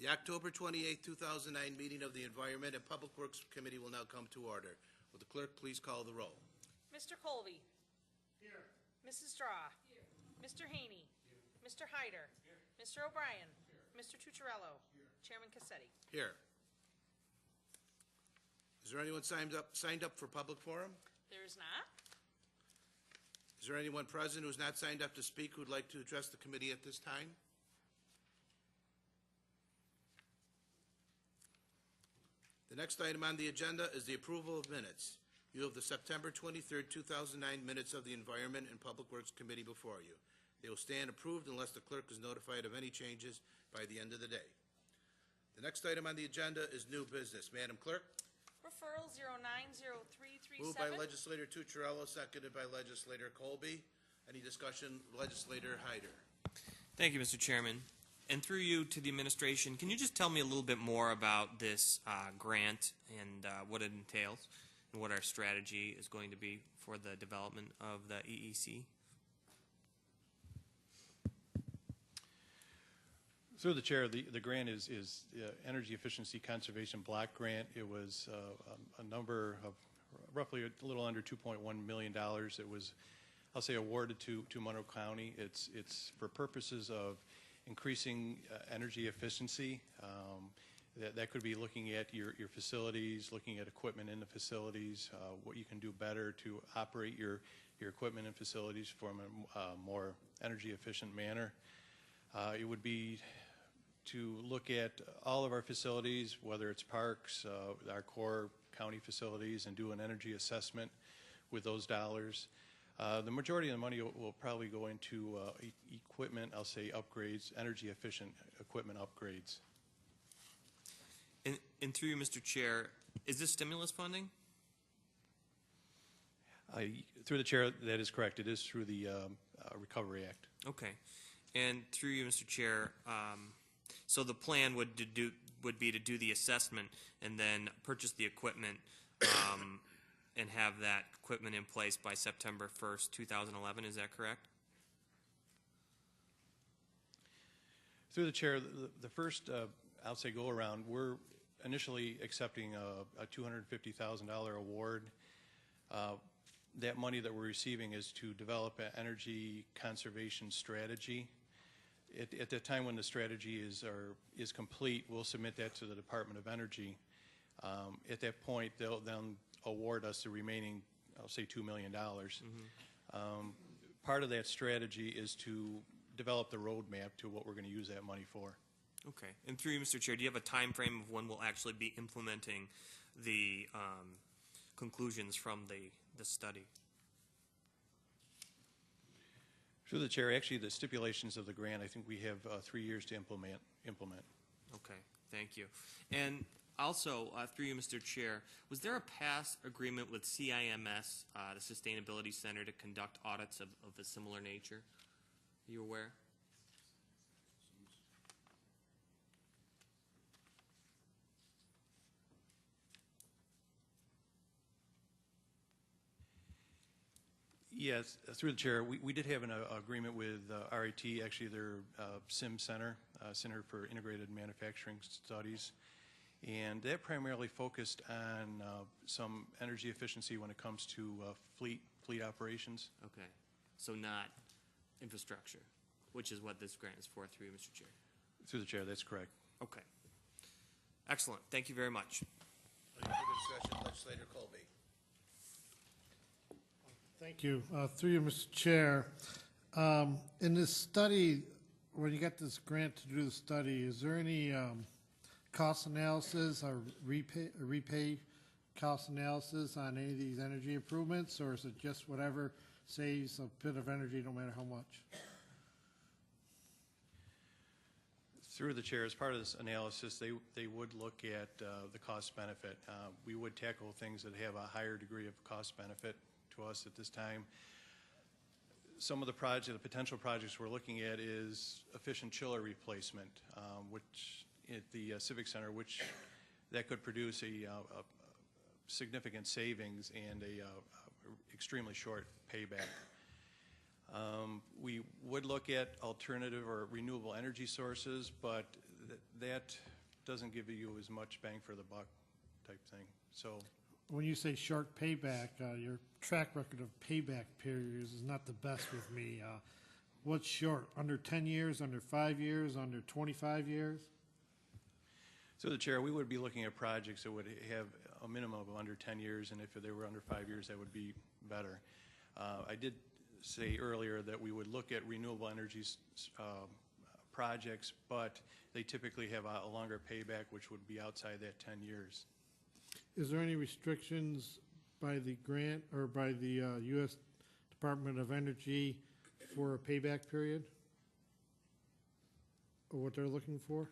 The October 28, 2009 meeting of the Environment and Public Works Committee will now come to order. Will the clerk please call the roll? Mr. Colby. Here. Mrs. Straw. Here. Mr. Haney. Here. Mr. Hyder. Here. Mr. O'Brien. Here. Mr. Tucciarello. Here. Chairman Cassetti. Here. Is there anyone signed up for public forum? There is not. Is there anyone present who is not signed up to speak who would like to address the committee at this time? The next item on the agenda is the approval of minutes. You have the September 23, 2009 minutes of the Environment and Public Works Committee before you. They will stand approved unless the clerk is notified of any changes by the end of the day. The next item on the agenda is new business. Madam Clerk? Referral 090337. Moved by Legislator Tucciarello, seconded by Legislator Colby. Any discussion? Legislator Hyder. Thank you, Mr. Chairman. And through you to the administration, can you just tell me a little bit more about this grant and what it entails and what our strategy is going to be for the development of the EEC? Through the chair, the grant is Energy Efficiency Conservation Block Grant. It was a number of roughly a little under $2.1 million. It was, I'll say, awarded to Monroe County. It's for purposes of increasing energy efficiency. That could be looking at your facilities, looking at equipment in the facilities, what you can do better to operate your equipment and facilities from a more energy efficient manner. It would be to look at all of our facilities, whether it's parks, our core county facilities, and do an energy assessment with those dollars. The majority of the money will probably go into equipment, I'll say upgrades, energy efficient equipment upgrades. And through you, Mr. Chair, is this stimulus funding? Through the chair, that is correct. It is through the Recovery Act. Okay. And through you, Mr. Chair, so the plan would be to do the assessment and then purchase the equipment and have that equipment in place by September 1st, 2011. Is that correct? Through the chair, the first, I'll say, go around, we're initially accepting a $250,000 award. That money that we're receiving is to develop an energy conservation strategy. At the time when the strategy is complete, we'll submit that to the Department of Energy. At that point, they'll then award us the remaining, I'll say, $2 million. Part of that strategy is to develop the roadmap to what we're going to use that money for. Okay. And through you, Mr. Chair, do you have a time frame of when we'll actually be implementing the conclusions from the study? Through the chair, actually, the stipulations of the grant, I think we have 3 years to implement. Okay, thank you. And also, through you, Mr. Chair, was there a past agreement with CIMS, the Sustainability Center, to conduct audits of a similar nature? Are you aware? Yes, through the chair, we did have an agreement with RIT, actually their SIM Center, Center for Integrated Manufacturing Studies, and that primarily focused on some energy efficiency when it comes to fleet operations. Okay, so not infrastructure, which is what this grant is for, through you, Mr. Chair. Through the chair, that's correct. Okay. Excellent. Thank you very much. Any further discussion? Legislator Colby. Thank you. Through you, Mr. Chair. In this study, when you got this grant to do the study, is there any cost analysis or repay cost analysis on any of these energy improvements, or is it just whatever saves a bit of energy no matter how much? Through the chair, as part of this analysis, they would look at the cost benefit. We would tackle things that have a higher degree of cost benefit to us at this time. Some of the potential projects we're looking at is efficient chiller replacement, which at the Civic Center, which that could produce a significant savings and a extremely short payback. We would look at alternative or renewable energy sources, but that doesn't give you as much bang for the buck type thing. So When you say short payback, your track record of payback periods is not the best with me. What's short? Under 10 years, under 5 years, under 25 years? through the chair, we would be looking at projects that would have a minimum of under 10 years, and if they were under 5 years, that would be better. I did say earlier that we would look at renewable energy projects, but they typically have a longer payback, which would be outside that 10 years. Is there any restrictions by the grant or by the U.S. Department of Energy for a payback period? Or what they're looking for?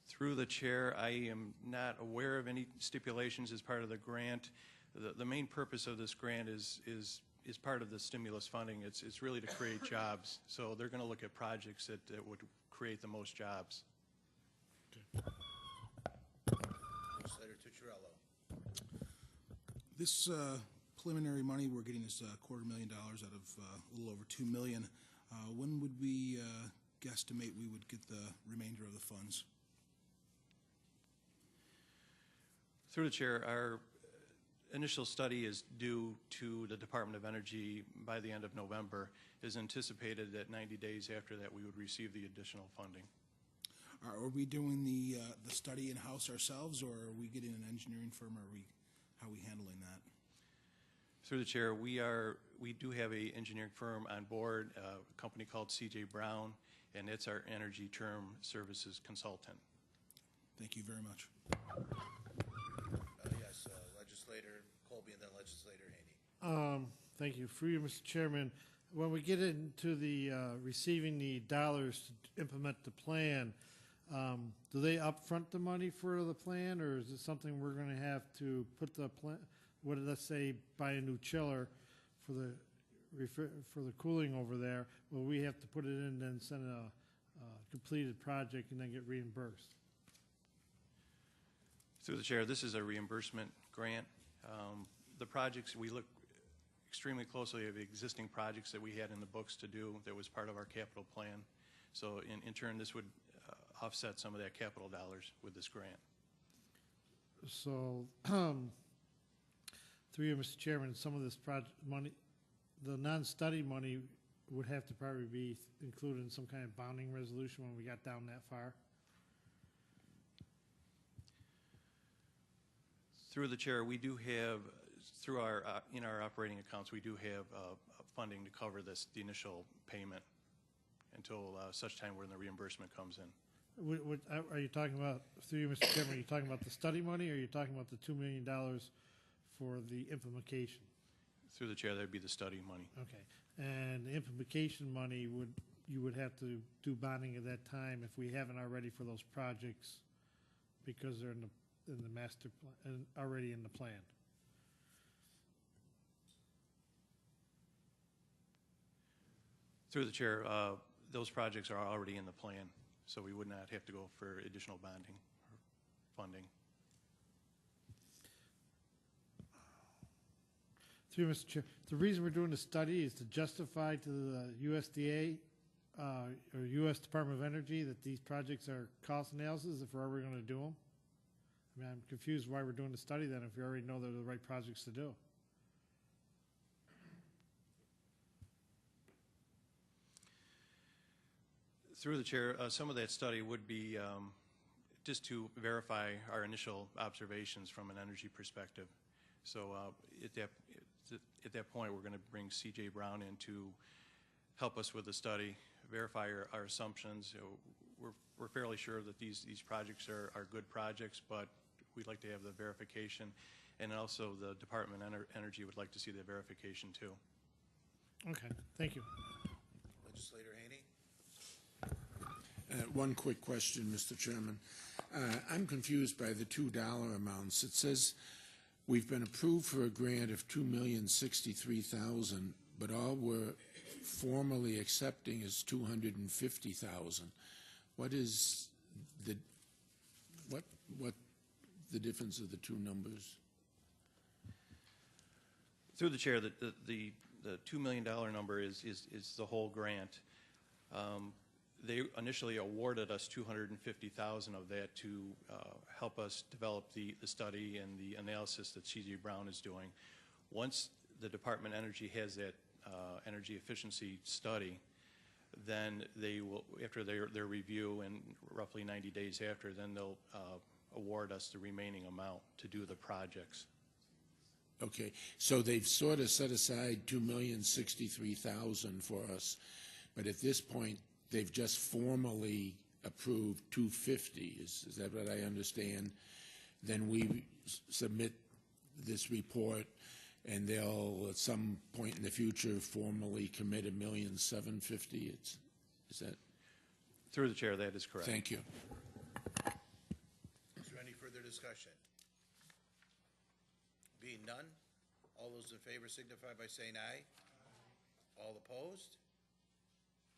Through the chair, I am not aware of any stipulations as part of the grant. The main purpose of this grant is part of the stimulus funding. It's really to create jobs. So they're going to look at projects that would create the most jobs. Legislator Tucciarello. This preliminary money, we're getting this $250,000 out of a little over $2 million. When would we guesstimate we would get the remainder of the funds? Through the chair, our initial study is due to the Department of Energy by the end of November. It is anticipated that 90 days after that we would receive the additional funding. Are we doing the study in-house ourselves, or are we getting an engineering firm, or how are we handling that? Through the chair, we do have a engineering firm on board, a company called CJ Brown, and it's our energy term services consultant. Thank you very much. Yes, Legislator Colby and then Legislator Haney. Thank you. Through you, Mr. Chairman, when we get into the receiving the dollars to implement the plan, do they upfront the money for the plan, or is it something we're going to have to put the plan? Let's say buy a new chiller for the cooling over there. Will we have to put it in and then send a completed project and then get reimbursed? Through the chair, this is a reimbursement grant. The projects, we look extremely closely at the existing projects that we had in the books to do that was part of our capital plan. So in turn, this would offset some of that capital dollars with this grant. So, through you, Mr. Chairman, some of this project money, the non-study money would have to probably be included in some kind of bonding resolution when we got down that far. Through the chair, we do have, through our in our operating accounts, we do have funding to cover the initial payment until such time when the reimbursement comes in. What, are you talking about, through you, Mr. Chairman, are you talking about the study money, or are you talking about the $2 million for the implementation? Through the chair, that would be the study money. Okay. And the implementation money, you would have to do bonding at that time if we haven't already for those projects, because they're in the master plan, and already in the plan. Through the chair, those projects are already in the plan, so we would not have to go for additional bonding or funding. Through you, Mr. Chair, the reason we're doing the study is to justify to the USDA or U.S. Department of Energy that these projects are cost analysis if we're ever going to do them. I mean, I'm confused why we're doing the study then if we already know they're the right projects to do. Through the chair, some of that study would be just to verify our initial observations from an energy perspective. So at that point, we're going to bring CJ Brown in to help us with the study, verify our assumptions. We're fairly sure that these projects are good projects, but we'd like to have the verification, and also the Department of Energy would like to see the verification too. Okay, thank you. Legislator Haney. One quick question, Mr. Chairman. I'm confused by the $2 amounts. It says we've been approved for a grant of $2,063,000, but all we're formally accepting is $250,000. What is the difference of the two numbers? Through the chair, the $2 million number is the whole grant. they initially awarded us $250,000 of that to help us develop the study and the analysis that C.J. Brown is doing. Once the Department of Energy has that energy efficiency study, then they will, after their review and roughly 90 days after, then they'll award us the remaining amount to do the projects. Okay, so they've sort of set aside $2,063,000 for us, but at this point, they've just formally approved $250,000. Is that what I understand? Then we submit this report, and they'll at some point in the future formally commit $1,750,000. Is that? Through the chair, that is correct. Thank you. Is there any further discussion? Being none, all those in favor signify by saying aye. All opposed?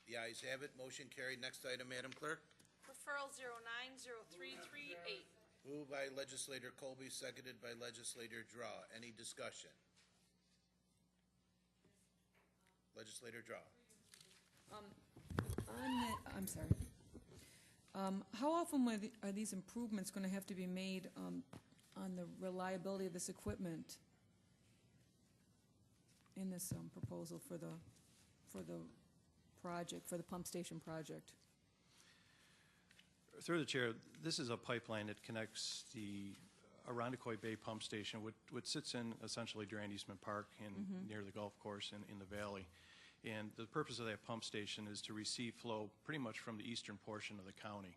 The ayes have it, motion carried. Next item, Madam Clerk. Referral 090338. Moved by Legislator Colby, seconded by Legislator Draw. Any discussion? Legislator Draw. I'm sorry. How often are these improvements going to have to be made on the reliability of this equipment in this proposal for the project, for the pump station project? Through the chair, this is a pipeline that connects the Irondequoit Bay Pump Station, which sits in essentially Durand Eastman Park near the golf course in the valley. And the purpose of that pump station is to receive flow pretty much from the eastern portion of the county,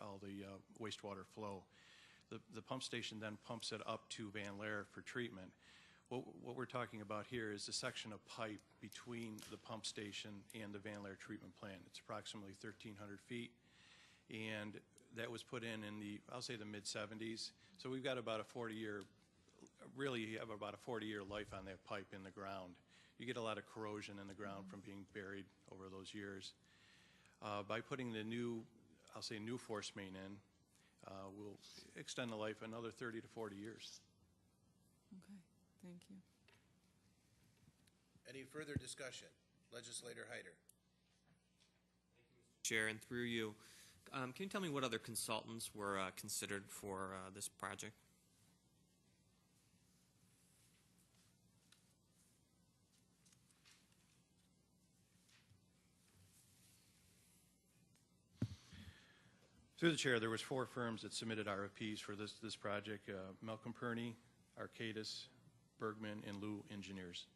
all the wastewater flow. The pump station then pumps it up to Van Laar for treatment. What we're talking about here is the section of pipe between the pump station and the Van Laar treatment plant. It's approximately 1,300 feet, and that was put in the, I'll say, the mid-'70s. So we've got about a 40-year, really you have about a 40-year life on that pipe in the ground. You get a lot of corrosion in the ground from being buried over those years. By putting the new, I'll say, new force main in, we'll extend the life another 30 to 40 years. Okay, thank you. Any further discussion? Legislator Hyder. Chair, and through you, can you tell me what other consultants were considered for this project? Through the chair, there was 4 firms that submitted RFPs for this project: Malcolm Perney, Arcadis, Bergman, and Liu Engineers.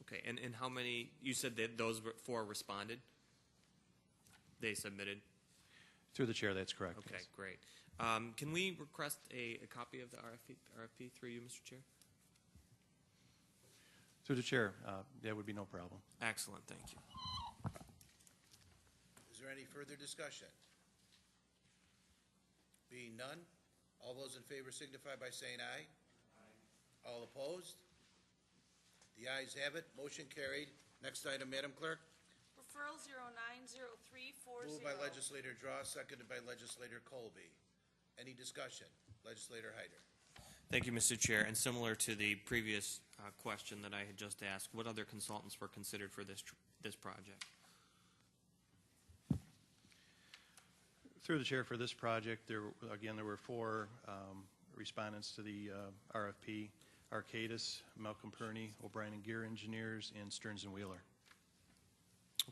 Okay, and how many, you said that those 4 responded? They submitted? Through the chair, that's correct. Okay, yes. great. Can we request a copy of the RFP through you, Mr. Chair? Through the chair, that would be no problem. Excellent, thank you. Is there any further discussion? Being none, all those in favor signify by saying aye. Aye. All opposed? The ayes have it, motion carried. Next item, Madam Clerk. Referral 090340. Moved by Legislator Draw, seconded by Legislator Colby. Any discussion? Legislator Hyder. Thank you, Mr. Chair. And similar to the previous question that I had just asked, what other consultants were considered for this project? Through the chair, for this project, there were 4 respondents to the RFP: Arcadis, Malcolm Perney, O'Brien and Gear Engineers, and Stearns and Wheeler.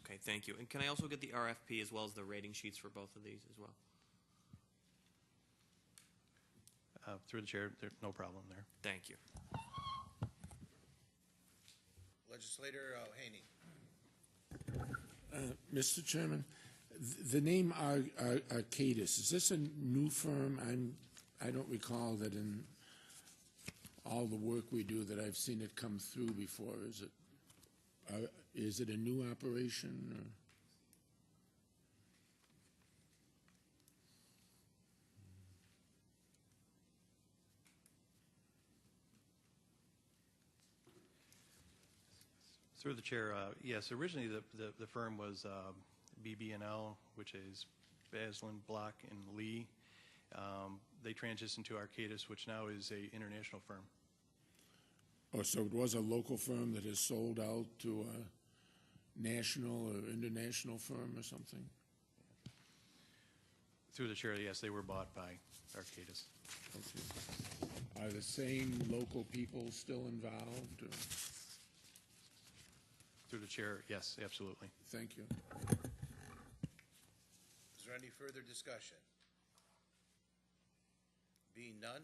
Okay, thank you. And can I also get the RFP as well as the rating sheets for both of these as well? Through the chair, there's no problem there. Thank you. Legislator Haney. Mr. Chairman, the name Arcadis, is this a new firm? I don't recall that in all the work we do that I've seen it come through before. Is it a new operation? Or? Through the chair, yes, originally the firm was BB&L, which is Baslin, Block, and Lee. They transitioned to Arcadis, which now is a international firm. Oh, so it was a local firm that has sold out to national or international firm or something? Through the chair, yes, they were bought by Arcadis. Okay. Are the same local people still involved? Or? Through the chair, yes, absolutely. Thank you. Is there any further discussion? Being none,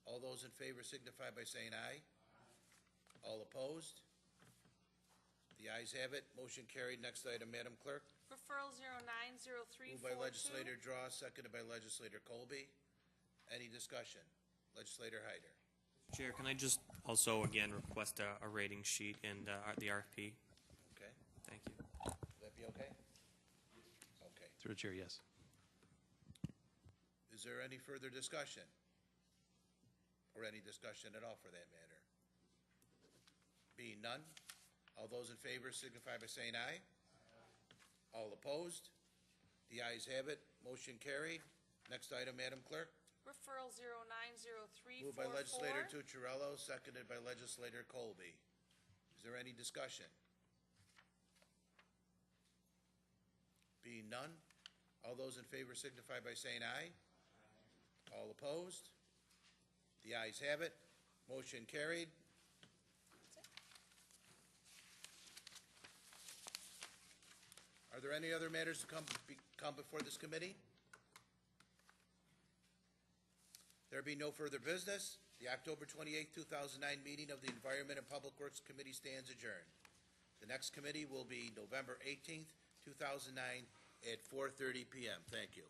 all those in favor signify by saying aye. All opposed? The ayes have it. Motion carried. Next item, Madam Clerk. Referral 090342. Moved by Legislator Draw, seconded by Legislator Colby. Any discussion? Legislator Hyder. Chair, can I just also again request a rating sheet and the RFP? Okay, Thank you. will that be okay? Okay. Through the chair, yes. Is there any further discussion? Or any discussion at all for that matter? Being none, all those in favor signify by saying aye. All opposed? The ayes have it. Motion carried. Next item, Madam Clerk. Referral 090344. Moved by Legislator Tucciarello, seconded by Legislator Colby. Is there any discussion? Being none, all those in favor signify by saying aye. All opposed? The ayes have it. Motion carried. Are there any other matters to come before this committee? There be no further business. The October 28, 2009 meeting of the Environment and Public Works Committee stands adjourned. The next committee will be November 18th, 2009 at 4:30 p.m. Thank you.